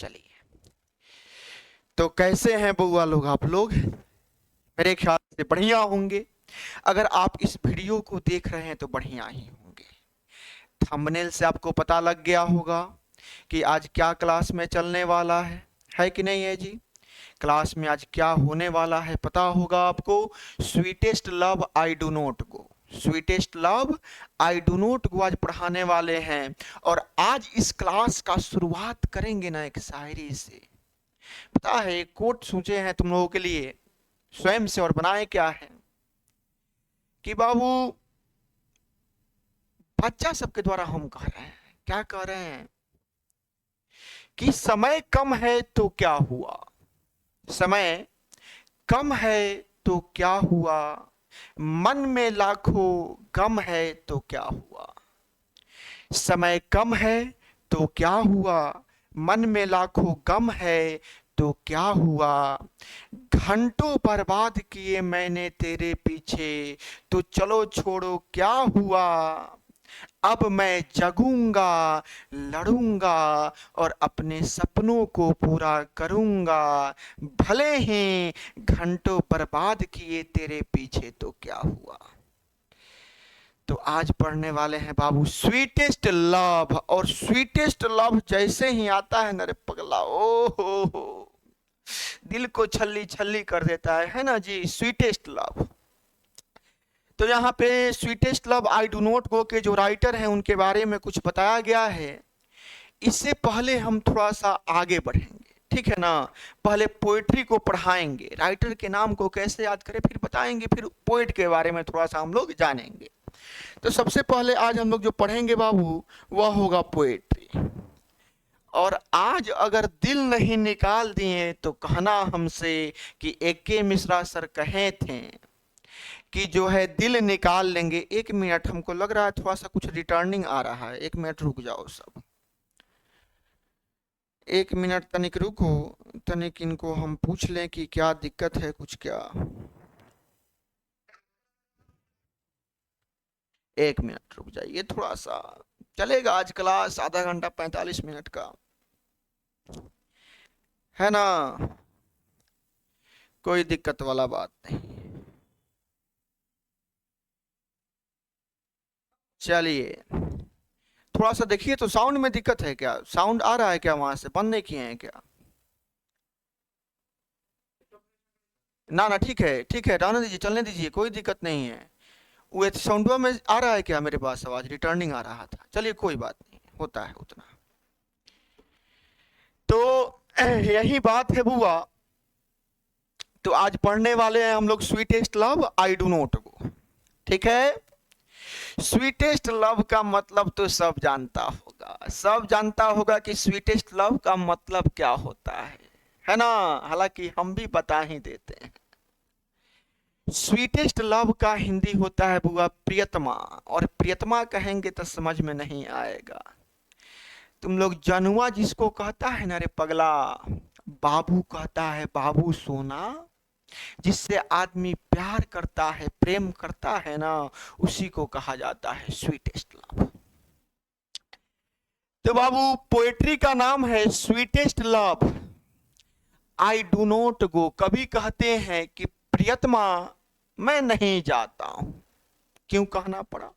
चलिए, तो कैसे हैं बुआ लोग आप लोग? मेरे ख्याल से बढ़िया होंगे। अगर आप इस वीडियो को देख रहे हैं तो बढ़िया ही होंगे। थंबनेल से आपको पता लग गया होगा कि आज क्या क्लास में चलने वाला है कि नहीं है जी? क्लास में आज क्या होने वाला है पता होगा आपको। Sweetest love I do not go, sweetest love I do not गो आज पढ़ाने वाले हैं। और आज इस क्लास का शुरुआत करेंगे ना एक शायरी से। पता है एक कोट सोचे हैं तुम लोगों के लिए स्वयं से, और बनाए क्या है कि बाबू बच्चा सबके द्वारा हम कह रहे हैं, क्या कह रहे हैं कि समय कम है तो क्या हुआ, समय कम है तो क्या हुआ, मन में लाखों गम है तो क्या हुआ। समय कम है तो क्या हुआ, मन में लाखों गम है तो क्या हुआ। घंटों बर्बाद किए मैंने तेरे पीछे, तो चलो छोड़ो क्या हुआ। अब मैं जगूंगा, लड़ूंगा और अपने सपनों को पूरा करूंगा। भले ही घंटों बर्बाद किए तेरे पीछे तो क्या हुआ। तो आज पढ़ने वाले हैं बाबू स्वीटेस्ट लव, और स्वीटेस्ट लव जैसे ही आता है नरे पगला, ओ हो, दिल को छल्ली छल्ली कर देता है ना जी, स्वीटेस्ट लव। तो यहाँ पे sweetest love I do not गो के जो राइटर हैं उनके बारे में कुछ बताया गया है। इससे पहले हम थोड़ा सा आगे बढ़ेंगे, ठीक है ना। पहले पोएट्री को पढ़ाएंगे, राइटर के नाम को कैसे याद करें फिर बताएंगे, फिर पोएट के बारे में थोड़ा सा हम लोग जानेंगे। तो सबसे पहले आज हम लोग जो पढ़ेंगे बाबू वह होगा पोएट्री। और आज अगर दिल नहीं निकाल दिए तो कहना हमसे कि एके मिश्रा सर कहे थे कि जो है दिल निकाल लेंगे। एक मिनट, हमको लग रहा है थोड़ा सा कुछ रिटर्निंग आ रहा है, एक मिनट रुक जाओ सब, एक मिनट तनिक रुको, तनिक इनको हम पूछ लें कि क्या दिक्कत है कुछ क्या। एक मिनट रुक जाइए थोड़ा सा, चलेगा आज क्लास आधा घंटा 45 मिनट का है ना, कोई दिक्कत वाला बात नहीं। चलिए थोड़ा सा देखिए तो साउंड में दिक्कत है क्या, साउंड आ रहा है क्या, वहां से बंद नहीं किए हैं क्या? ना ना ठीक है रहने दीजिए, चलने दीजिए, कोई दिक्कत नहीं है। वो साउंडवा में आ रहा है क्या मेरे पास आवाज, रिटर्निंग आ रहा था, चलिए कोई बात नहीं, होता है उतना। तो यही बात है बुआ। तो आज पढ़ने वाले हैं हम लोग sweetest love I do not गो, ठीक है। स्वीटेस्ट लव का मतलब तो सब जानता होगा, सब जानता होगा कि स्वीटेस्ट लव का मतलब क्या होता है ना। हालांकि हम भी बता ही देते हैं। स्वीटेस्ट लव का हिंदी होता है बुआ प्रियतमा, और प्रियतमा कहेंगे तो समझ में नहीं आएगा। तुम लोग जनुआ जिसको कहता है ना रे पगला, बाबू कहता है, बाबू सोना, जिससे आदमी प्यार करता है प्रेम करता है ना, उसी को कहा जाता है स्वीटेस्ट लव। तो बाबू पोएट्री का नाम है sweetest love I do not गो। कभी कहते हैं कि प्रियतमा मैं नहीं जाता हूं, क्यों कहना पड़ा,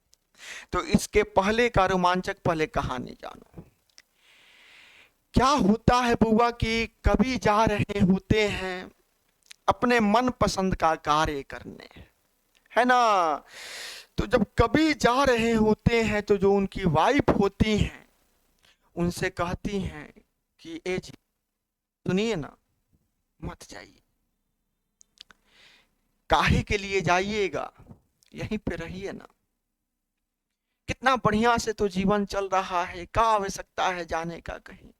तो इसके पहले का रोमांचक पहले कहानी जानो। क्या होता है बुआ कि कभी जा रहे होते हैं अपने मन पसंद का कार्य करने, है ना। तो जब कभी जा रहे होते हैं तो जो उनकी वाइफ होती हैं उनसे कहती हैं कि ए जी सुनिए ना, मत जाइए, काहे के लिए जाइएगा, यहीं पे रहिए ना, कितना बढ़िया से तो जीवन चल रहा है, क्या आवश्यकता है जाने का कहीं,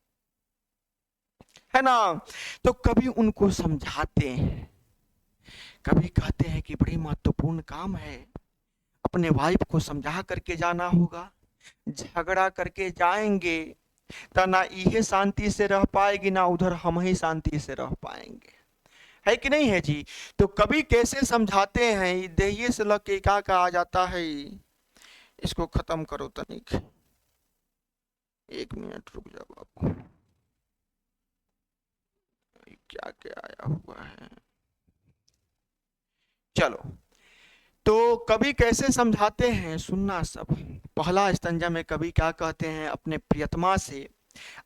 है ना। तो कभी उनको समझाते हैं, कभी कहते हैं कि बड़ी महत्वपूर्ण काम है, अपने वाइफ को समझा करके जाना होगा, झगड़ा करके जाएंगे तो ना ये शांति से रह पाएगी ना उधर हम ही शांति से रह पाएंगे, है कि नहीं है जी। तो कभी कैसे समझाते हैं, देहिए से लग के क्या कहा जाता है, इसको खत्म करो तनिक, एक मिनट रुक जाओ बाबू। उठा के आया हुआ है। चलो, तो कवि कैसे समझाते हैं सुनना सब। पहला स्तंजा में कवि क्या कहते हैं, अपने प्रियतमा से,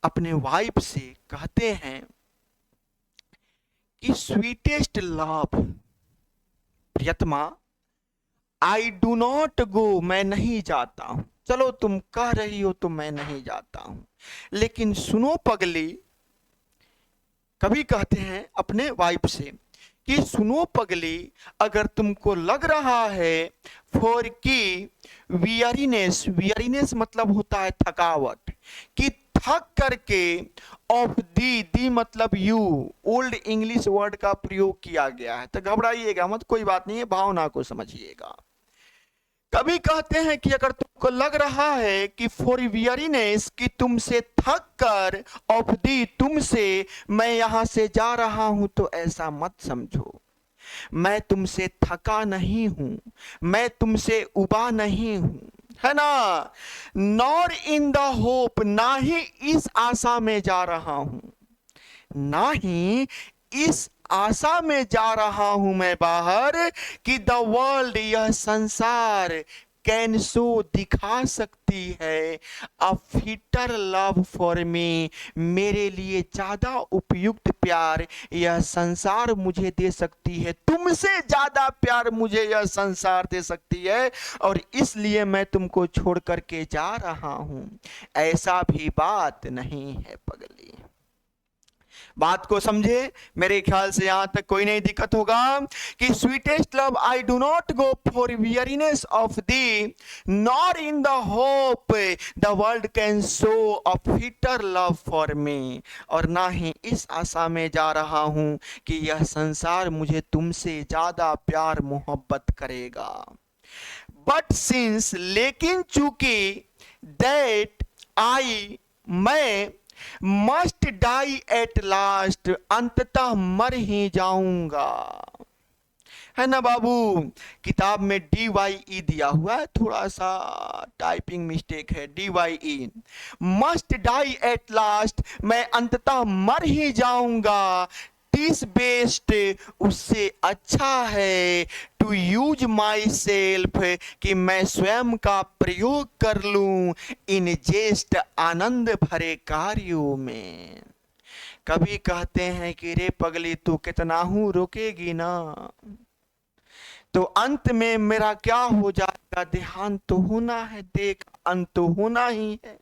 अपने वाइफ से कहते हैं कि स्वीटेस्ट लव, प्रियतमा, आई डू नॉट गो, मैं नहीं जाता हूं। चलो तुम कह रही हो तो मैं नहीं जाता हूं, लेकिन सुनो पगली, कभी कहते हैं अपने वाइफ से कि सुनो पगली, अगर तुमको लग रहा है फॉर की वियरीनेस, वियरीनेस मतलब होता है थकावट, कि थक करके, ऑफ दी मतलब यू, ओल्ड इंग्लिश वर्ड का प्रयोग किया गया है, तो घबराइएगा मत, कोई बात नहीं है, भावना को समझिएगा। कभी कहते हैं कि अगर तुमको लग रहा है कि फॉर वियरीनेस, कि तुमसे थक कर, ऑफ दी तुमसे, मैं यहां से जा रहा हूं, तो ऐसा मत समझो, मैं तुमसे थका नहीं हूं, मैं तुमसे उबा नहीं हूं, है ना। नॉर इन द होप, ना ही इस आशा में जा रहा हूं, ना ही इस आशा में जा रहा हूं मैं बाहर, कि द वर्ल्ड, यह संसार, कैन सो, दिखा सकती है, अ फिटर लव फॉर मी, मेरे लिए ज्यादा उपयुक्त प्यार यह संसार मुझे दे सकती है, तुमसे ज्यादा प्यार मुझे यह संसार दे सकती है, और इसलिए मैं तुमको छोड़ करके जा रहा हूं, ऐसा भी बात नहीं है पगली। बात को समझे, मेरे ख्याल से यहां तक कोई नहीं दिक्कत होगा कि sweetest love, I do not go for weariness of thee, nor in the hope the world can show a fitter love for me, और ना ही इस आशा में जा रहा हूं कि यह संसार मुझे तुमसे ज्यादा प्यार मोहब्बत करेगा। बट सिंस, लेकिन चूंकि, दैट आई, मैं, मस्ट डाई एट लास्ट, अंततः मर ही जाऊंगा, है ना बाबू। किताब में DYE दिया हुआ है, थोड़ा सा टाइपिंग मिस्टेक है, DYE, must die at last, मैं अंततः मर ही जाऊंगा, टिस बेस्ट, उससे अच्छा है, टू यूज माई सेल्फ, कि मैं स्वयं का प्रयोग कर लूं, इन जेस्ट, आनंद भरे कार्यों में। कभी कहते हैं कि रे पगली तू कितना हूं रोकेगी ना, तो अंत में मेरा क्या हो जाएगा, देहांत तो होना है, देख अंत तो होना ही है,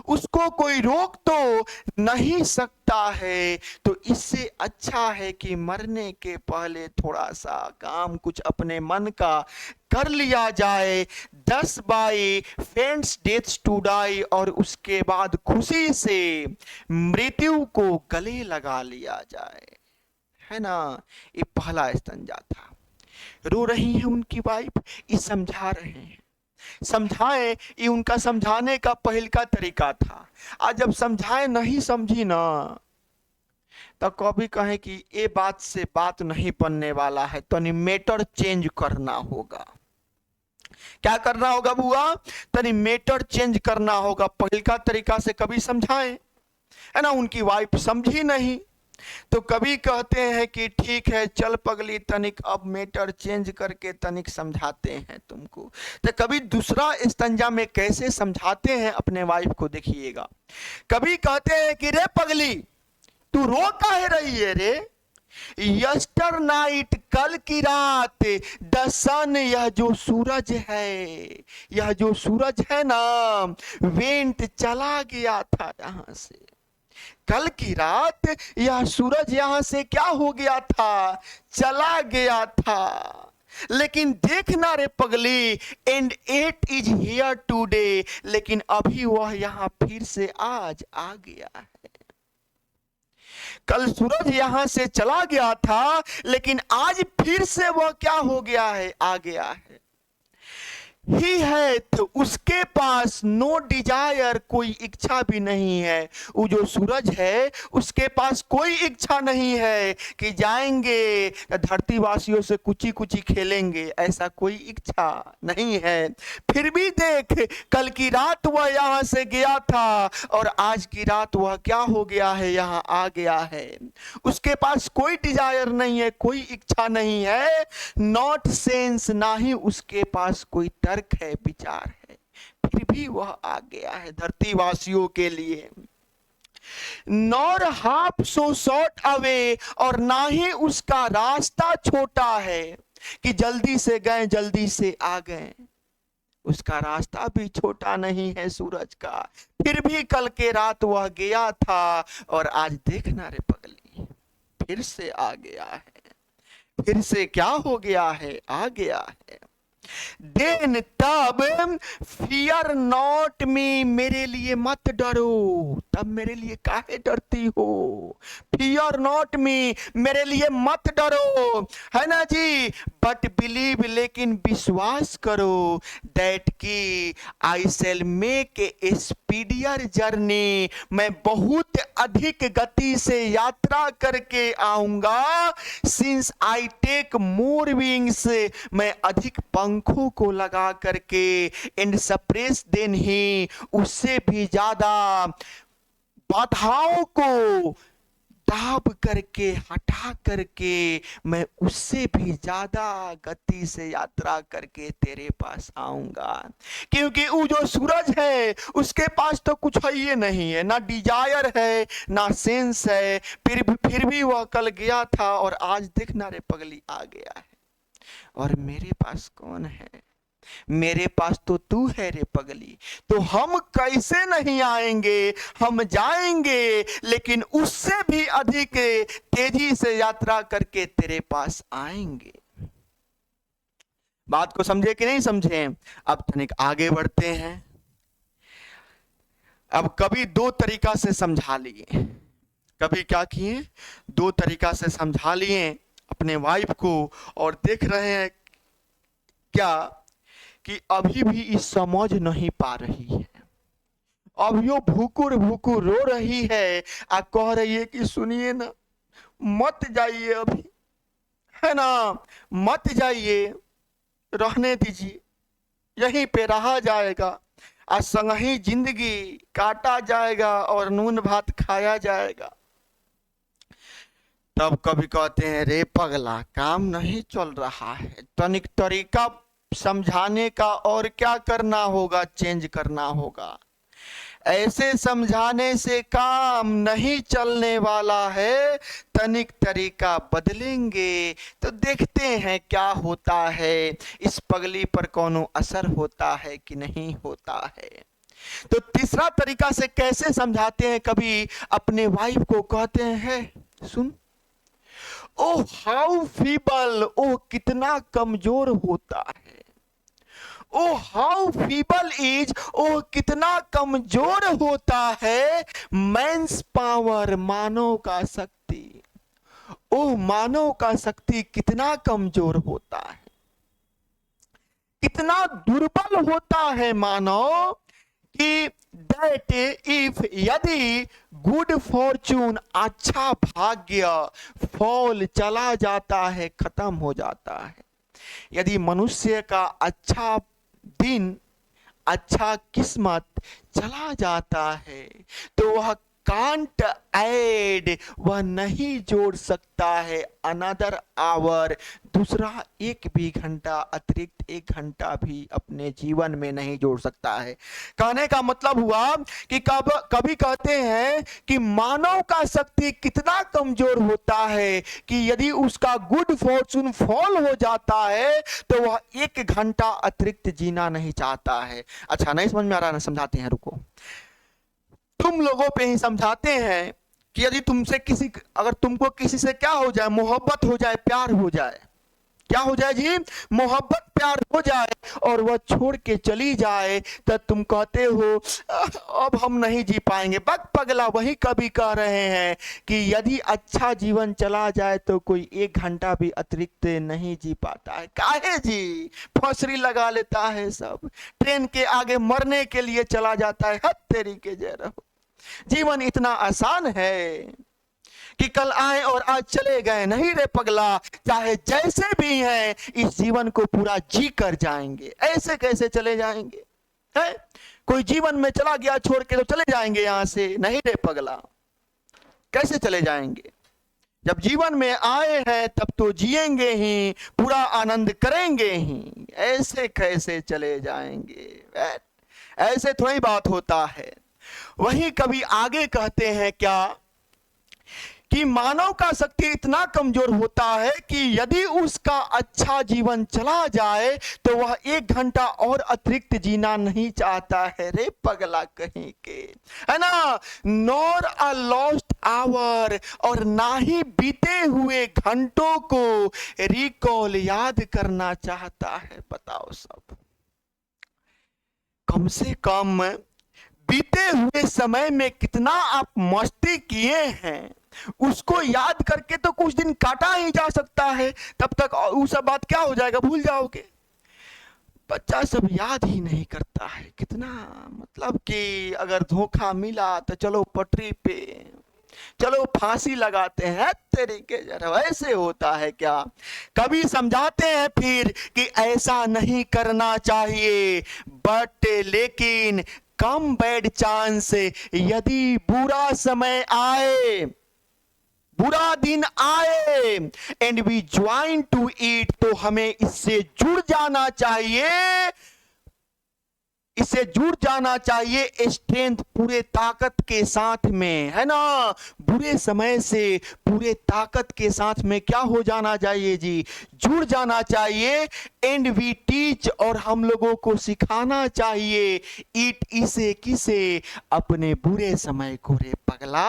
उसको कोई रोक तो नहीं सकता है, तो इससे अच्छा है कि मरने के पहले थोड़ा सा काम कुछ अपने मन का कर लिया जाए, 10 by friends deaths to die, और उसके बाद खुशी से मृत्यु को गले लगा लिया जाए, है ना। ये पहला स्तंजा था। रो रही है उनकी वाइफ, ये समझा रहे हैं, समझाएं, ये उनका समझाने का पहल का तरीका था। आज जब समझाएं नहीं समझी ना, तो कभी कहें कि ये बात से बात नहीं बनने वाला है, तो मैटर चेंज करना होगा। क्या करना होगा बुआ, तनी मैटर चेंज करना होगा। पहल का तरीका से कभी समझाएं, है ना, उनकी वाइफ समझी नहीं, तो कभी कहते हैं कि ठीक है चल पगली, तनिक अब मैटर चेंज करके तनिक समझाते हैं तुमको। तो कभी दूसरा स्तंजा में कैसे समझाते हैं अपने वाइफ को, देखिएगा। कभी कहते हैं कि रे पगली तू रो काहे रही है रे, यस्टर नाइट, कल की रात, द सन, यह जो सूरज है, यह जो सूरज है ना, वेंट, चला गया था यहां से। कल की रात यह सूरज यहां से क्या हो गया था, चला गया था, लेकिन देखना रे पगली, and it is here today, लेकिन अभी वह यहां फिर से आज आ गया है। कल सूरज यहां से चला गया था, लेकिन आज फिर से वह क्या हो गया है, आ गया है। ही है तो उसके पास नो डिजायर, कोई इच्छा भी नहीं है। वो जो सूरज है उसके पास कोई इच्छा नहीं है कि जाएंगे धरती वासियों से कुची कुची खेलेंगे, ऐसा कोई इच्छा नहीं है। फिर भी देख, कल की रात वह यहाँ से गया था और आज की रात वह क्या हो गया है, यहाँ आ गया है। उसके पास कोई डिजायर नहीं है, कोई इच्छा नहीं है, नॉट सेंस, ना ही उसके पास कोई तर्क है, विचार है, फिर भी वह आ गया है धरती वासियों के लिए। Nor half so short away, और ना ही उसका रास्ता छोटा है कि जल्दी से गए जल्दी से आ गए। उसका रास्ता भी छोटा नहीं है सूरज का, फिर भी कल के रात वह गया था और आज देखना रे पगली फिर से आ गया है। फिर से क्या हो गया है, आ गया है। देन तब फियर नॉट मी, मेरे लिए मत डरो। तब मेरे लिए काहे डरती हो? फियर नॉट मी, मेरे लिए मत डरो, है ना जी। बट बिलीव, लेकिन विश्वास करो, दैट की I shall make a speedier journey, मैं बहुत अधिक गति से यात्रा करके आऊंगा। Since I take more wings, मैं अधिक पंखों को लगा करके, एंड सप्रेस देन ही, उससे भी ज्यादा बाधाओं को दाब करके हटा करके, मैं उससे भी ज्यादा गति से यात्रा करके तेरे पास आऊंगा। क्योंकि वो जो सूरज है उसके पास तो कुछ है ही नहीं है, ना डिजायर है ना सेंस है, फिर भी वह कल गया था और आज देखना रे पगली आ गया है। और मेरे पास कौन है? मेरे पास तो तू है रे पगली। तो हम कैसे नहीं आएंगे? हम जाएंगे, लेकिन उससे भी अधिक तेजी से यात्रा करके तेरे पास आएंगे। बात को समझे कि नहीं समझे? अब तनिक आगे बढ़ते हैं। अब कभी दो तरीका से समझा लिए, कभी क्या किए, दो तरीका से समझा लिए अपने वाइफ को, और देख रहे हैं क्या कि अभी भी इस समझ नहीं पा रही है। अब यो भूकुर भूकुर रो रही है, आ कह रही है कि सुनिए ना, मत जाइए अभी, है ना, मत जाइए, रहने दीजिए, यहीं पे रहा जाएगा, आज संग ही जिंदगी काटा जाएगा और नून भात खाया जाएगा। तब कभी कहते हैं रे पगला, काम नहीं चल रहा है, तनिक तरीका समझाने का और क्या करना होगा, चेंज करना होगा। ऐसे समझाने से काम नहीं चलने वाला है, तनिक तरीका बदलेंगे तो देखते हैं क्या होता है, इस पगली पर कोनो असर होता है कि नहीं होता है। तो तीसरा तरीका से कैसे समझाते हैं, कभी अपने वाइफ को कहते हैं, सुन, ओ हाउ फीबल, ओ कितना कमजोर होता है, ओ हाउ फीबल इज, ओ कितना कमजोर होता है, मैंस पावर, मानव का शक्ति, ओ मानव का शक्ति कितना कमजोर होता है, कितना दुर्बल होता है मानव, कि दैट इफ, यदि गुड फॉर्चून, अच्छा भाग्य, फॉल, चला जाता है, खत्म हो जाता है, यदि मनुष्य का अच्छा दिन, अच्छा किस्मत चला जाता है, तो वह कांट ऐड, वह नहीं जोड़ सकता है अनदर आवर, दूसरा एक भी घंटा, अतिरिक्त एक घंटा भी अपने जीवन में नहीं जोड़ सकता है। कहने का मतलब हुआ कि कभी कहते हैं कि मानव का शक्ति कितना कमजोर होता है कि यदि उसका गुड फॉर्चून फॉल हो जाता है तो वह एक घंटा अतिरिक्त जीना नहीं चाहता है। अच्छा, नहीं समझ में आ रहा है? समझाते हैं, रुको। तुम लोगों पे ही समझाते हैं कि यदि तुमसे अगर तुमको किसी से क्या हो जाए, मोहब्बत हो जाए, प्यार हो जाए, क्या हो जाए जी, मोहब्बत प्यार हो जाए और वह छोड़ के चली जाए, तब तुम कहते हो अब हम नहीं जी पाएंगे। बक पगला, वही कभी कह रहे हैं कि यदि अच्छा जीवन चला जाए तो कोई 1 घंटा भी अतिरिक्त नहीं जी पाता है। काहे जी, फौसरी लगा लेता है, सब ट्रेन के आगे मरने के लिए चला जाता है। हद तेरी के जय रहो। जीवन इतना आसान है कि कल आए और आज चले गए। नहीं रे पगला, चाहे जैसे भी हैं इस जीवन को पूरा जी कर जाएंगे। ऐसे कैसे चले जाएंगे है? कोई जीवन में चला गया छोड़ के तो चले जाएंगे यहां से? नहीं रे पगला, कैसे चले जाएंगे? जब जीवन में आए हैं तब तो जिएंगे ही, पूरा आनंद करेंगे ही। ऐसे कैसे चले जाएंगे? ऐसे थोड़ी बात होता है। वही कभी आगे कहते हैं क्या कि मानव का शक्ति इतना कमजोर होता है कि यदि उसका अच्छा जीवन चला जाए तो वह 1 घंटा और अतिरिक्त जीना नहीं चाहता है। रे पगला कहीं के, है ना? नॉर अ लॉस्ट आवर, और ना ही बीते हुए घंटों को रिकॉल याद करना चाहता है। बताओ सब, कम से कम बीते हुए समय में कितना आप मस्ती किए हैं उसको याद करके तो कुछ दिन काटा ही जा सकता है। तब तक वो सब बात क्या हो जाएगा, भूल जाओगे। बच्चा सब याद ही नहीं करता है। कितना मतलब कि अगर धोखा मिला तो चलो पटरी पे, चलो फांसी लगाते हैं। तरीके जरा ऐसे होता है क्या? कभी समझाते हैं फिर कि ऐसा नहीं करना चाहिए, बट लेकिन कम बैड चांस, यदि बुरा समय आए, बुरा दिन आए and we join to it, तो हमें इससे जुड़ जाना चाहिए, इससे जुड़ जाना चाहिए स्ट्रेंथ पूरे ताकत के साथ में, है ना? बुरे समय से पूरे ताकत के साथ में क्या हो जाना चाहिए जी, जुड़ जाना चाहिए। एंड वी टीच, और हम लोगों को सिखाना चाहिए, इट, इसे, किसे, अपने बुरे समय को। रे पगला,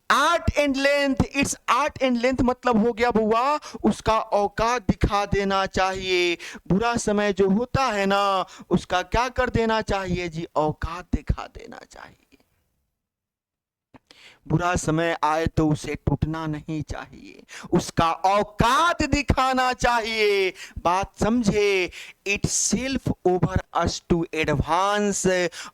art and length, it's art and length मतलब हो गया बुआ उसका औकात दिखा देना चाहिए। बुरा समय जो होता है ना उसका क्या कर देना चाहिए जी, औकात दिखा देना चाहिए। बुरा समय आए तो उसे टूटना नहीं चाहिए, उसका औकात दिखाना चाहिए। बात समझे? Itself over us to advance,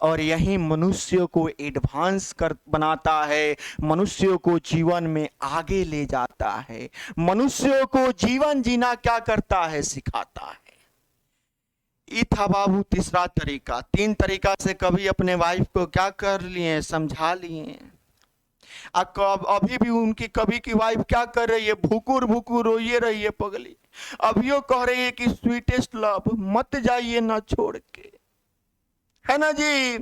और यही मनुष्य को एडवांस कर बनाता है, मनुष्य को जीवन में आगे ले जाता है, मनुष्य को जीवन जीना क्या करता है, सिखाता है। ये था बाबू तीसरा तरीका। 3 तरीका से कभी अपने वाइफ को क्या कर लिए, समझा लिए। अभी भी उनकी कभी की वाइफ क्या कर रही है, भुकुर भुकुर रोइए रही है पगली। अभियो कह रही है कि स्वीटेस्ट लव, मत जाइए ना छोड़ के, है ना जी?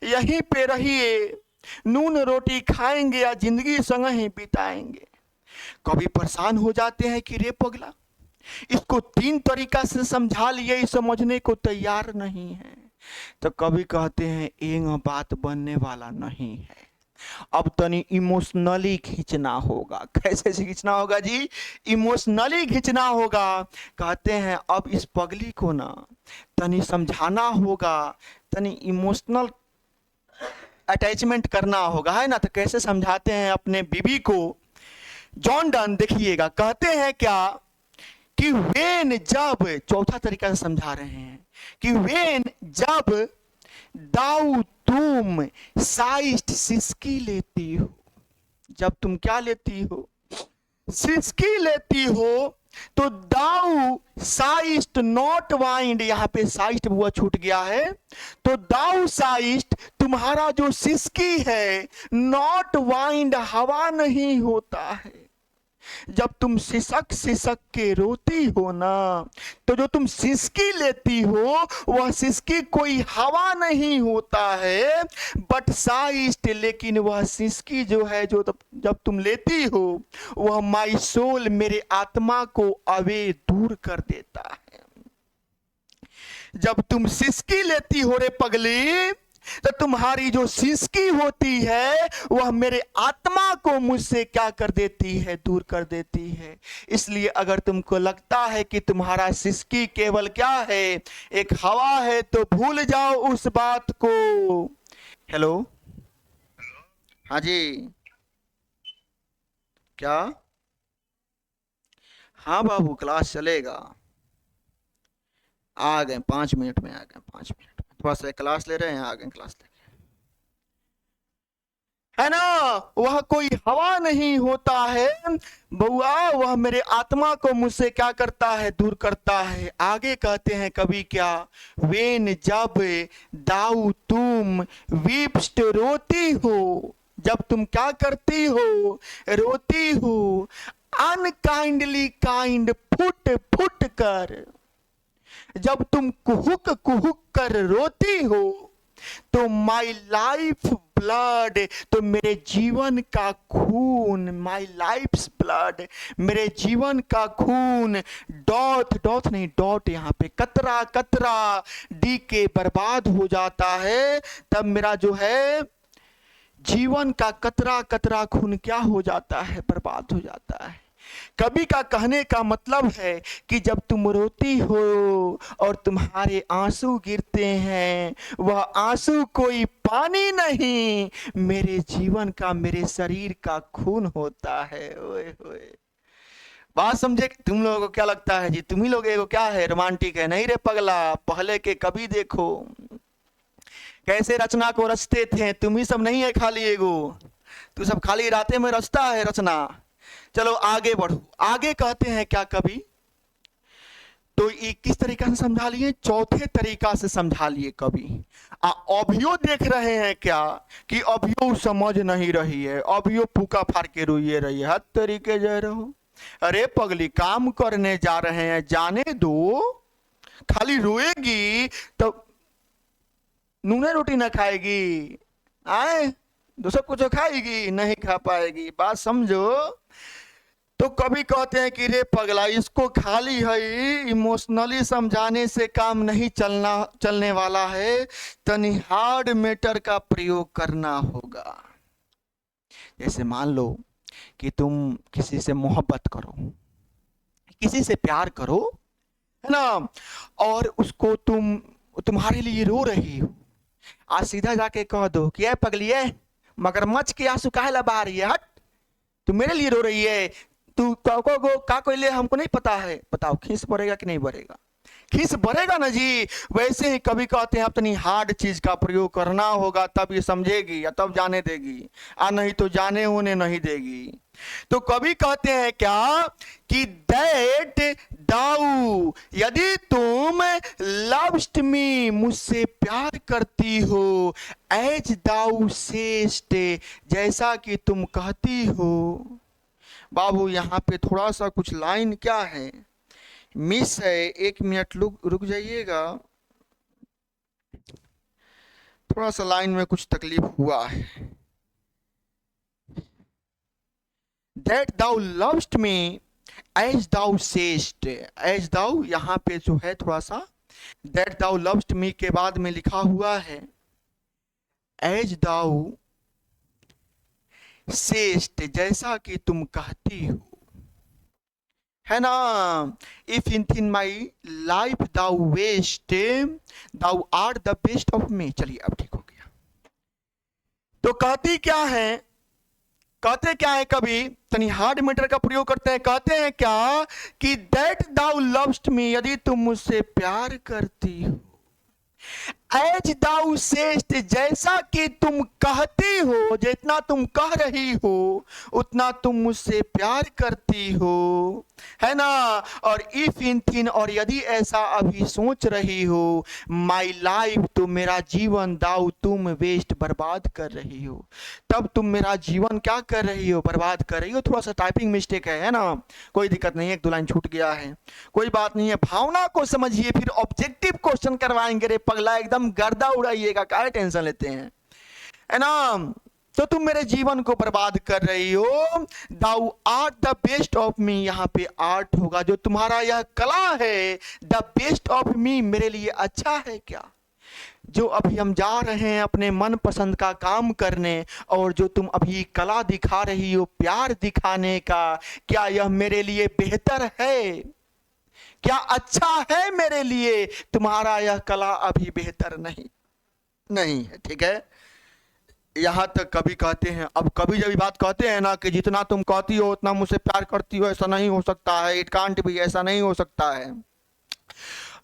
यहीं पे रहिए, नून रोटी खाएंगे या जिंदगी संग ही बिताएंगे। कभी परेशान हो जाते हैं कि रे पगला इसको 3 तरीका से समझा लिए, समझने को तैयार नहीं है। तो कभी कहते हैं एक बात बनने वाला नहीं है, अब तनी इमोशनली खींचना होगा। कैसे खींचना होगा जी, इमोशनली खींचना होगा। कहते हैं अब इस पगली को ना तनी समझाना होगा, तनी इमोशनल अटैचमेंट करना होगा, है ना? तो कैसे समझाते हैं अपने बीबी को? जॉन डन देखिएगा, कहते हैं क्या कि वेन, जब, चौथा तरीका से समझा रहे हैं कि वेन, जब दाऊ तुम साइस्ट सिसकी लेती हो, जब तुम क्या लेती हो, सिसकी लेती हो, तो दाऊ साइस्ट नॉट वाइंड, यहां पे साइस्ट बुआ छूट गया है, तो दाऊ साइस्ट तुम्हारा जो सिसकी है, नॉट वाइंड हवा नहीं होता है। जब तुम सिसक सिसक के रोती हो ना, तो जो तुम सिसकी लेती हो वह सिसकी कोई हवा नहीं होता है, बट साइस्ट, लेकिन वह सिसकी जो है, जो जब तुम लेती हो वह माई सोल, मेरे आत्मा को अवे दूर कर देता है। जब तुम सिसकी लेती हो रे पगली, तो तुम्हारी जो सिसकी होती है वह मेरे आत्मा को मुझसे क्या कर देती है, दूर कर देती है। इसलिए अगर तुमको लगता है कि तुम्हारा सिसकी केवल क्या है, एक हवा है, तो भूल जाओ उस बात को। हेलो, हाँ जी, क्या? हाँ बाबू, क्लास चलेगा। आ गए 5 मिनट में, आ गए 5 मिनट में, थोड़ा सा क्लास ले रहे हैं, आ गए क्लास लेके, है ना। वह कोई हवा नहीं होता है बउआ, वह मेरे आत्मा को मुझसे क्या करता है, दूर करता है। आगे कहते हैं कभी क्या, वेन जब दाऊ तुम वीप्स्ट रोती हो, जब तुम क्या करती हो, रोती हो, अनकाइंडली काइंड फुट फुट कर, जब तुम कुहुक कुहुक कर रोती हो, तो माई लाइफ ब्लड, तो मेरे जीवन का खून, माई लाइफ्स ब्लड, मेरे जीवन का खून, डॉट डॉट नहीं डॉट, यहाँ पे कतरा कतरा डी के बर्बाद हो जाता है, तब मेरा जो है जीवन का कतरा कतरा खून क्या हो जाता है, बर्बाद हो जाता है। कवि का कहने का मतलब है कि जब तुम रोती हो और तुम्हारे आंसू गिरते हैं, वह आंसू कोई पानी नहीं, मेरे जीवन का, मेरे शरीर का खून होता है। ओए होए, बात समझे? तुम लोगों को क्या लगता है जी, तुम ही लोग एगो क्या है, रोमांटिक है? नहीं रे पगला, पहले के कवि देखो कैसे रचना को रचते थे। तुम ही सब नहीं है खाली एगो, तू सब खाली रातें में रचता है रचना। चलो आगे बढ़ो, आगे कहते हैं क्या कवि, तो ये किस तरीका से समझा लिए, चौथे तरीका से समझा लिए कवि। अभियो देख रहे हैं क्या कि अभियो समझ नहीं रही है, अभियो फूका फाड़ के रोइए रही है, हर तरीके जा रहो। अरे पगली, काम करने जा रहे हैं, जाने दो, खाली रोएगी तो नूने रोटी ना खाएगी, आए दूसरा कुछ खाएगी, नहीं खा पाएगी। बात समझो। तो कभी कहते हैं कि रे पगला, इसको खाली है इमोशनली समझाने से काम नहीं चलने वाला है, तनी हार्ड मैटर का प्रयोग करना होगा। जैसे मान लो कि तुम किसी से मोहब्बत करो, किसी से प्यार करो, है ना, और उसको तुम्हारे लिए रो रही हो, आज सीधा जाके कह दो कि पगलिए, मगरमच्छ के आंसू काहे ला बहा रही है, हट, तू मेरे लिए रो रही है, तू का कोई ले हमको नहीं पता है। बताओ खीस बढ़ेगा कि नहीं बढ़ेगा? खीस बढ़ेगा ना जी। वैसे ही कभी कहते हैं अपनी हार्ड चीज का प्रयोग करना होगा, तब ये समझेगी या तब जाने देगी, और नहीं तो जाने होने नहीं देगी। तो कभी कहते हैं क्या कि दैट दाऊ, यदि तुम लव्ड मी, मुझसे प्यार करती हो, एज दाऊ सेस्ट, जैसा कि तुम कहती हो। बाबू यहाँ पे थोड़ा सा कुछ लाइन क्या है, मिस है, 1 मिनट रुक जाइएगा, थोड़ा सा लाइन में कुछ तकलीफ हुआ है। That thou lovest me as thou sayest, as thou यहाँ पे जो है थोड़ा सा that thou lovest me के बाद में लिखा हुआ है as thou sayest, जैसा कि तुम कहती हो, है ना। If in my life thou waste, thou are the best of me. चलिए अब ठीक हो गया। तो कहती क्या है, कहते क्या है कभी, तनी हार्ड मैटर का प्रयोग करते हैं, कहते हैं क्या कि दैट दाउ लव्स्ट मी, यदि तुम मुझसे प्यार करती हो, एज दाउ सेस्ट, जैसा कि तुम कहती हो, जितना तुम कह रही हो उतना तुम मुझसे प्यार करती हो, है ना। और इफ इन थिन, और यदि ऐसा अभी सोच रही हो, माई लाइफ, तो मेरा जीवन, दाऊ तुम वेस्ट, बर्बाद कर रही हो, तब तुम मेरा जीवन क्या कर रही हो, बर्बाद कर रही हो। थोड़ा सा टाइपिंग मिस्टेक है ना, कोई दिक्कत नहीं है, 1-2 लाइन छूट गया है, कोई बात नहीं है। भावना को समझिए, फिर ऑब्जेक्टिव क्वेश्चन करवाएंगे रे पगला, एकदम गर्दा उड़ाइएगा, काहे टेंशन लेते हैं, है ना। तो तुम मेरे जीवन को बर्बाद कर रही हो। Thou art the best of me, यहाँ पे आर्ट होगा, जो तुम्हारा यह कला है, द बेस्ट ऑफ मी, मेरे लिए अच्छा है क्या, जो अभी हम जा रहे हैं अपने मन पसंद का काम करने, और जो तुम अभी कला दिखा रही हो प्यार दिखाने का, क्या यह मेरे लिए बेहतर है? क्या अच्छा है मेरे लिए? तुम्हारा यह कला अभी बेहतर नहीं है, ठीक है। यहाँ तक कभी कहते हैं। अब कभी जब बात कहते हैं ना कि जितना तुम कहती हो उतना मुझसे प्यार करती हो, ऐसा नहीं हो सकता है, इट कांट भी, ऐसा नहीं हो सकता है।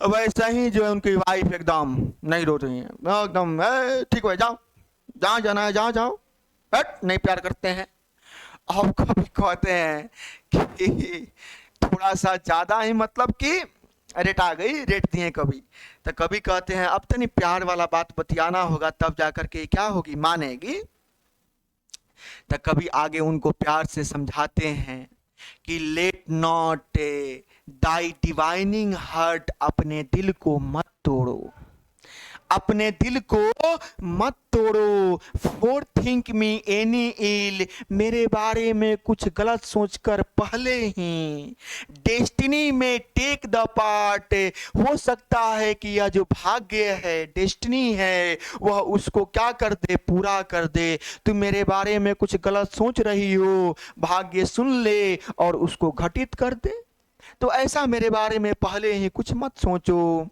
वैसा ही जो है उनकी वाइफ एकदम नहीं रो रही है, एकदम ठीक है, जाओ जहाँ जाना है जहाँ जाओ, हट, नहीं प्यार करते हैं। अब कभी कहते हैं कि थोड़ा सा ज्यादा ही, मतलब कि रेट आ गई, रेट दिए कभी, तो कभी कहते हैं अब तो नहीं प्यार वाला बात बतियाना होगा तब जाकर के क्या होगी, मानेगी। तो कभी आगे उनको प्यार से समझाते हैं कि let not thy divining heart, अपने दिल को मत तोड़ो, अपने दिल को मत तोड़ो। फोर थिंक मी एनी इल, मेरे बारे में कुछ गलत सोचकर पहले ही डेस्टिनी में टेक द पार्ट, हो सकता है कि यह जो भाग्य है, डेस्टिनी है, वह उसको क्या कर दे, पूरा कर दे। तुम मेरे बारे में कुछ गलत सोच रही हो, भाग्य सुन ले और उसको घटित कर दे। तो ऐसा मेरे बारे में पहले ही कुछ मत सोचो।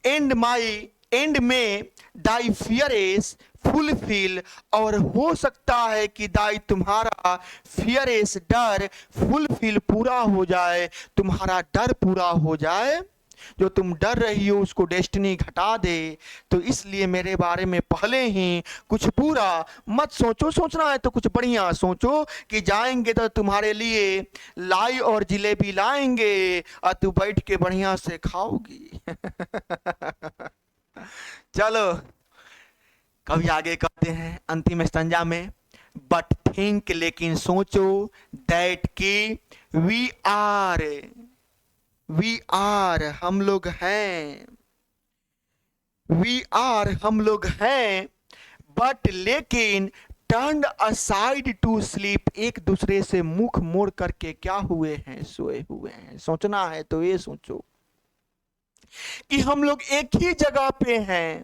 एंड में दाई फियरेस फुलफिल, और हो सकता है कि दाई तुम्हारा फियरेस डर फुलफिल पूरा हो जाए, तुम्हारा डर पूरा हो जाए, जो तुम डर रही हो उसको डेस्टिनी घटा दे। तो इसलिए मेरे बारे में पहले ही कुछ बुरा मत सोचो, सोचना है तो कुछ बढ़िया सोचो कि जाएंगे तो तुम्हारे लिए लाई और जिलेबी लाएंगे और तू बैठ के बढ़िया से खाओगी। चलो कभी आगे कहते हैं अंतिम स्तंजा में, बट थिंक, लेकिन सोचो, दैट की वी आर हम लोग हैं, हम लोग हैं, बट लेकिन टर्न असाइड टू स्लीप, एक दूसरे से मुख मोड़ करके क्या हुए हैं, सोए हुए हैं। सोचना है तो ये सोचो कि हम लोग एक ही जगह पे हैं,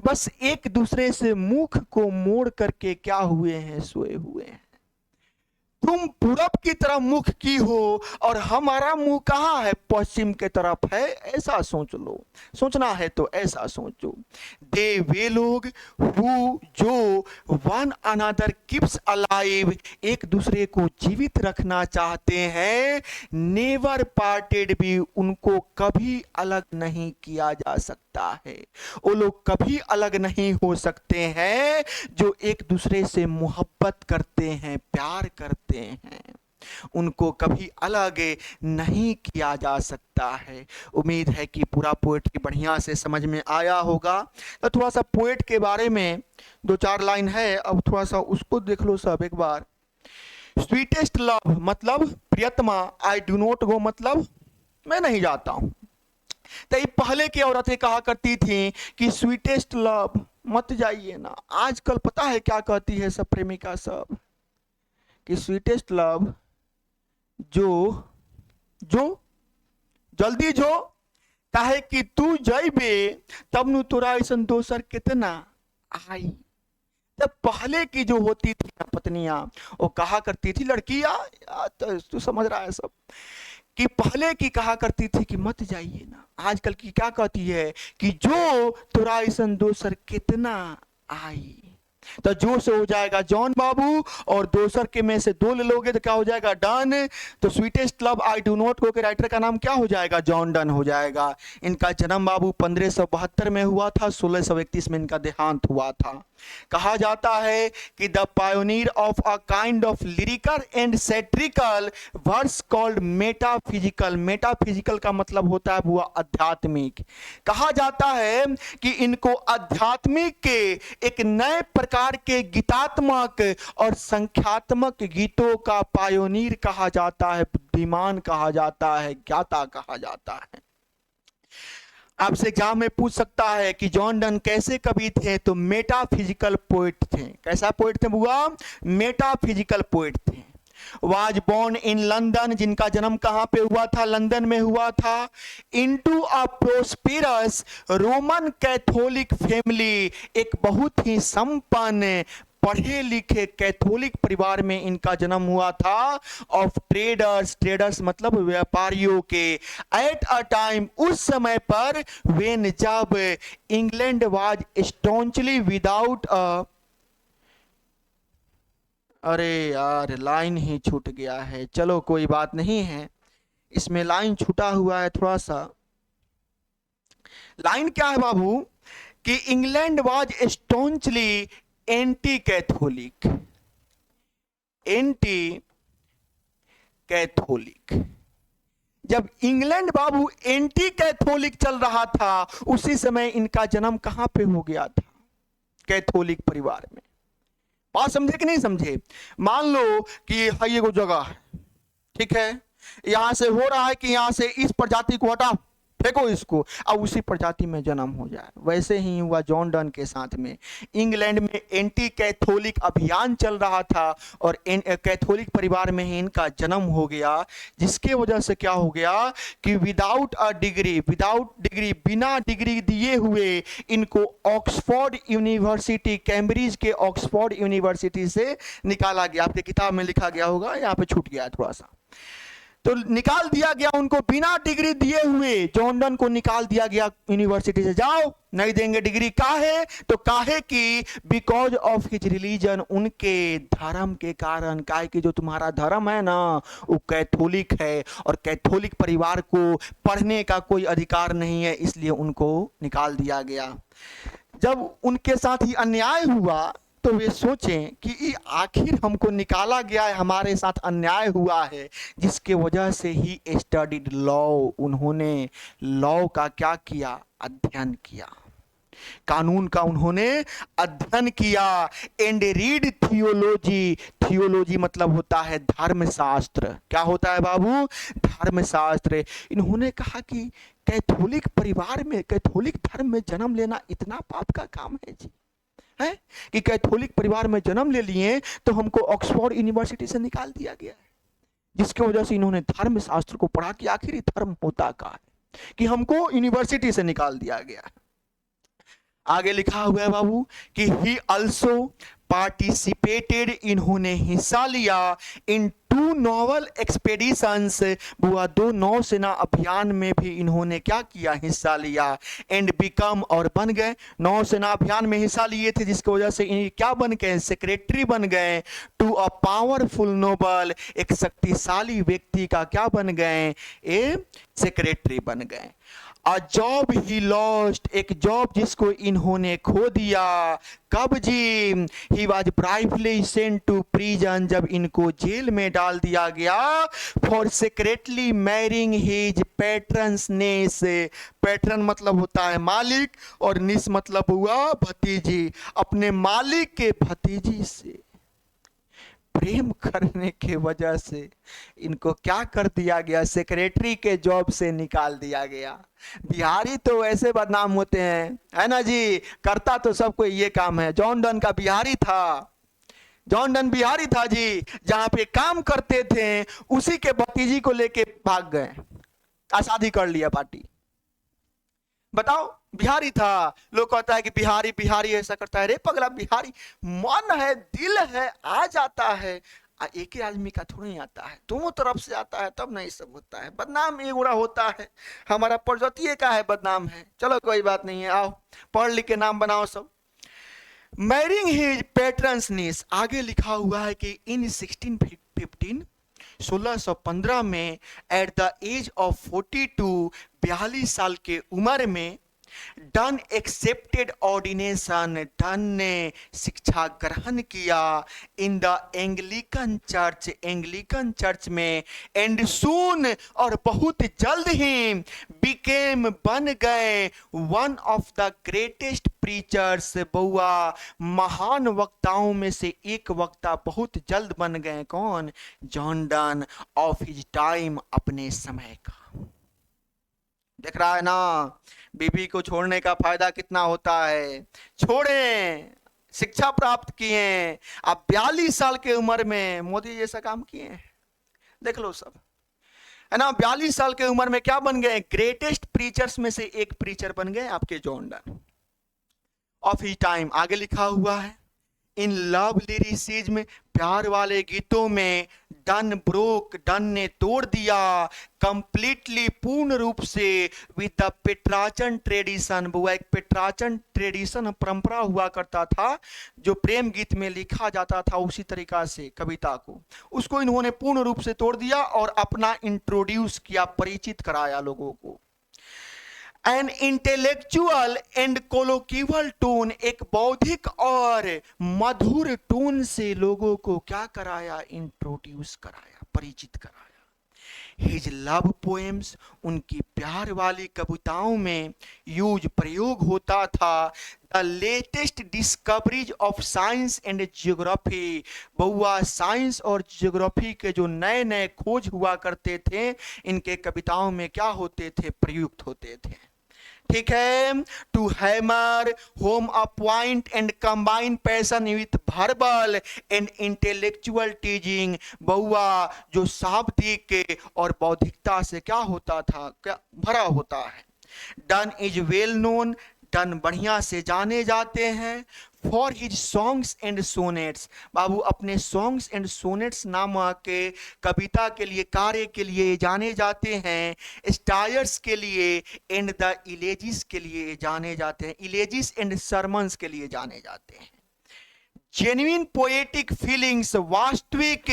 बस एक दूसरे से मुख को मोड़ करके क्या हुए हैं, सोए हुए हैं। तुम पूरब की तरफ मुख की हो और हमारा मुंह कहाँ है, पश्चिम के तरफ है, ऐसा सोच लो। सोचना है तो ऐसा सोचो। दे वे लोग हु जो वन अनदर कीप्स अलाइव, एक दूसरे को जीवित रखना चाहते हैं, नेवर पार्टेड भी, उनको कभी अलग नहीं किया जा सकता है। वो लोग कभी अलग नहीं हो सकते हैं जो एक दूसरे से मोहब्बत करते हैं, प्यार करते हैं, उनको कभी अलग नहीं किया जा सकता है। उम्मीद है कि पूरा पोएट्री बढ़िया से समझ में आया होगा। तो थोड़ा सा पोएट के बारे में 2-4 लाइन है, अब थोड़ा सा उसको देख लो सब एक बार। स्वीटेस्ट लव मतलब प्रियतमा, आई डू नॉट गो मतलब मैं नहीं जाता हूं। तो ये पहले की औरतें कहा करती थी कि स्वीटेस्ट लव मत जाइए ना। आजकल पता है क्या कहती है सब प्रेमिका सब, कि स्वीटेस्ट लव जो जो जल्दी जो, काहे कि तू जाइबे तब नु तोरा ऐसा दोसर कितना आई। तब पहले की जो होती थी पत्नियां, वो कहा करती थी, लड़कियां तो तू समझ रहा है सब, कि पहले की कहा करती थी कि मत जाइए ना। आजकल की क्या कहती है कि जो तोरा ऐसा दोसर कितना आई। तो जो से हो जाएगा जॉन बाबू, और दोसर के में से 2 ले लोगे तो क्या हो जाएगा, डन। तो sweetest love I do not गो के राइटर का नाम क्या हो जाएगा, जॉन डन हो जाएगा। इनका जन्म बाबू 1572 में हुआ था, 1631 में इनका देहांत हुआ था। कहा जाता है कि the pioneer of a kind of lyrical and satirical verse called metaphysical. Metaphysical का मतलब होता है वो आध्यात्मिक। कहा जाता है कि इनको आध्यात्मिक के एक नए प्रकार के गीतात्मक और संख्यात्मक गीतों का पायोनियर कहा जाता है, बुद्धिमान कहा जाता है, ज्ञाता कहा जाता है। आपसे एग्जाम में पूछ सकता है कि जॉन डन कैसे कवि थे, तो मेटाफिजिकल पोएट थे। कैसा पोएट थे बुआ, मेटाफिजिकल पोएट थे। was born in London, जिनका जन्म कहाँ पे हुआ था? लंदन में हुआ था. Into a prosperous Roman Catholic family, एक बहुत ही संपन्न पढ़े लिखे कैथोलिक परिवार में इनका जन्म हुआ था. ऑफ ट्रेडर्स, ट्रेडर्स मतलब व्यापारियों के. एट अ टाइम, उस समय पर, वेन जब इंग्लैंड वाज स्टॉन्चली विदाउट अ, अरे यार लाइन ही छूट गया है. चलो कोई बात नहीं है, इसमें लाइन छूटा हुआ है थोड़ा सा. लाइन क्या है बाबू कि England was staunchly anti Catholic, anti Catholic. जब इंग्लैंड बाबू एंटी कैथोलिक चल रहा था, उसी समय इनका जन्म कहां पे हो गया था? कैथोलिक परिवार में. बात समझे कि नहीं समझे? मान लो कि ये को जगह है, ठीक है, यहां से हो रहा है कि यहां से इस प्रजाति को हटाओ, फेंको इसको, अब उसी प्रजाति में जन्म हो जाए. वैसे ही हुआ जॉन डन के साथ में. इंग्लैंड में एंटी कैथोलिक अभियान चल रहा था और कैथोलिक परिवार में ही इनका जन्म हो गया, जिसके वजह से क्या हो गया कि without a degree, without degree, बिना डिग्री दिए हुए इनको ऑक्सफोर्ड यूनिवर्सिटी, कैम्ब्रिज के ऑक्सफोर्ड यूनिवर्सिटी से निकाला गया. आपके किताब में लिखा गया होगा, यहाँ पे छूट गया थोड़ा सा, तो निकाल दिया गया उनको बिना डिग्री दिए हुए. जॉन डन को निकाल दिया गया यूनिवर्सिटी से, जाओ नहीं देंगे डिग्री. काहे? तो काहे कि बिकॉज ऑफ हिज रिलीजन, उनके धर्म के कारण. काहे कि जो तुम्हारा धर्म है ना वो कैथोलिक है और कैथोलिक परिवार को पढ़ने का कोई अधिकार नहीं है, इसलिए उनको निकाल दिया गया. जब उनके साथ ही अन्याय हुआ तो वे सोचें कि आखिर हमको निकाला गया है, हमारे साथ अन्याय हुआ है, जिसके वजह से ही स्टडीड लॉ. उन्होंने लॉ का क्या किया? अध्ययन किया. कानून का उन्होंने अध्ययन किया. And read theology. थियोलॉजी मतलब होता है धर्मशास्त्र. क्या होता है बाबू? धर्मशास्त्र. इन्होंने कहा कि कैथोलिक परिवार में, कैथोलिक धर्म में जन्म लेना इतना पाप का काम है जी, है कि कैथोलिक परिवार में जन्म ले लिए तो हमको ऑक्सफोर्ड यूनिवर्सिटी से निकाल दिया गया है. जिसके वजह से इन्होंने धर्मशास्त्र को पढ़ा कि आखिर धर्म होता क्या है, कि हमको यूनिवर्सिटी से निकाल दिया गया. आगे लिखा हुआ है बाबू कि ही अल्सो पार्टिसिपेटेड, इन्होंने हिस्सा लिया इन 2 नॉवल एक्सपेडिशंस, बुआ 2 नौसेना अभियान में भी इन्होंने क्या किया? हिस्सा लिया. एंड बिकम, और बन गए, नौसेना अभियान में हिस्सा लिए थे जिसकी वजह से इन्हें क्या बन गए? सेक्रेटरी बन गए. टू अ पावरफुल नोबल, एक शक्तिशाली व्यक्ति का क्या बन गए? ए सेक्रेटरी बन गए. अ जॉब ही लॉस्ट, एक जॉब जिसको इन्होंने खो दिया. कब जी? He was briefly sent to prison, जब इनको जेल में डाल दिया गया. For secretly marrying his patron's niece. Patron मतलब होता है मालिक और निस मतलब हुआ भतीजी. अपने मालिक के भतीजी से प्रेम करने के वजह से इनको क्या कर दिया गया? सेक्रेटरी के जॉब से निकाल दिया गया. बिहारी तो वैसे बदनाम होते हैं, है ना जी, करता तो सबको ये काम है. जॉन डन का बिहारी था, जॉन डन बिहारी था जी, जहां पे काम करते थे उसी के भतीजी को लेके भाग गए, शादी कर लिया पार्टी. बताओ, बिहारी था. लोग कहता है कि बिहारी बिहारी ऐसा करता है. रे पगला, बिहारी मन है, दिल है, आ जाता है. एक ही आदमी का थोड़ा ही आता है, दोनों तरफ से आता है, तब नहीं सब होता है. बदनाम एगोड़ा होता है, हमारा प्रजातीय का है बदनाम है. चलो कोई बात नहीं है, आओ पढ़ लिख के नाम बनाओ सब. मैरिंग हिज पैट्रन्स नीस. आगे लिखा हुआ है कि इन 1615, 1615 में, एट द एज ऑफ 42, 42 साल के उम्र में, डन एक्सेप्टेड ऑर्डिनेशन, डन ने शिक्षा ग्रहण किया in the Anglican church, Anglican church में. एंड सून, और बहुत जल्द ही, बिकेम बन गए, one of the greatest preachers, बउआ महान वक्ताओं में से एक वक्ता बहुत जल्द बन गए. कौन? John Donne. Of his time, अपने समय का. देख रहा है ना बीबी को छोड़ने का फायदा कितना होता है. छोड़ें, शिक्षा प्राप्त किए हैं। आप 42 साल के उम्र में मोदी जैसा काम किए हैं, देख लो सब, है ना। 42 साल के उम्र में क्या बन गए? ग्रेटेस्ट प्रीचर्स में से एक प्रीचर बन गए आपके John Donne of he time. आगे लिखा हुआ है, इन लव लिरिक्स में, प्यार वाले गीतों में, डन ब्रोक, डन ने तोड़ दिया कंप्लीटली, पूर्ण रूप से, विद द पेट्राचन ट्रेडिशन। वो एक पेट्राचन ट्रेडिशन परंपरा हुआ करता था, जो प्रेम गीत में लिखा जाता था उसी तरीका से कविता को, उसको इन्होंने पूर्ण रूप से तोड़ दिया और अपना इंट्रोड्यूस किया, परिचित कराया लोगों को। एन इंटेलेक्चुअल एंड कोलोक्यूअल टोन, एक बौद्धिक और मधुर टोन से लोगों को क्या कराया? इंट्रोड्यूस कराया, परिचित कराया। हिज लव पोएम्स, उनकी प्यार वाली कविताओं में यूज, प्रयोग होता था the latest discoveries of science and geography. Bahua science और जियोग्राफी के जो नए नए खोज हुआ करते थे, इनके कविताओं में क्या होते थे? प्रयुक्त होते थे। ठीक है। To hammer home a point and combine passion with verbal and intellectual teasing. बहुआ जो शाब्दिक और बौद्धिकता से क्या होता था? क्या भरा होता है। Donne is well known, Donne बढ़िया से जाने जाते हैं for his songs and sonnets. बाबू अपने सॉन्ग्स एंड सोनेट्स नामक के कविता के लिए, कार्य के लिए जाने जाते हैं। स्टायर्स के लिए एंड द इलेजिस के लिए जाने जाते हैं, इलेजिस एंड सरमन्स के लिए जाने जाते हैं। जेन्युइन पोएटिक फीलिंग्स, वास्तविक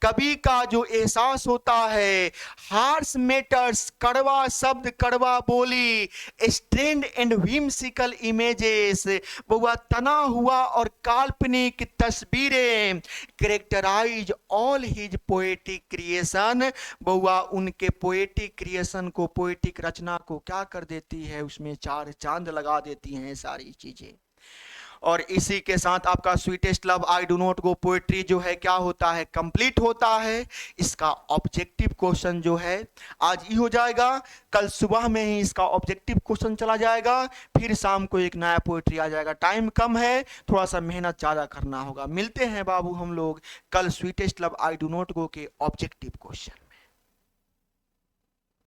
कवि का जो एहसास होता है। हार्श मेटर्स, कड़वा शब्द, कड़वा बोली। स्ट्रेंड एंड व्हिमसिकल इमेजेस, बहुआ तना हुआ और काल्पनिक तस्वीरें। Characterise all his poetic creation, बहुआ उनके पोएटिक क्रिएशन को, पोएटिक रचना को क्या कर देती है? उसमें चार चांद लगा देती हैं सारी चीजें। और इसी के साथ आपका sweetest love I do not go poetry जो है क्या होता है? कंप्लीट होता है। इसका ऑब्जेक्टिव क्वेश्चन जो है आज ही हो जाएगा, कल सुबह में ही इसका ऑब्जेक्टिव क्वेश्चन चला जाएगा, फिर शाम को एक नया पोएट्री आ जाएगा। टाइम कम है, थोड़ा सा मेहनत ज़्यादा करना होगा। मिलते हैं बाबू हम लोग कल sweetest love I do not गो के ऑब्जेक्टिव क्वेश्चन।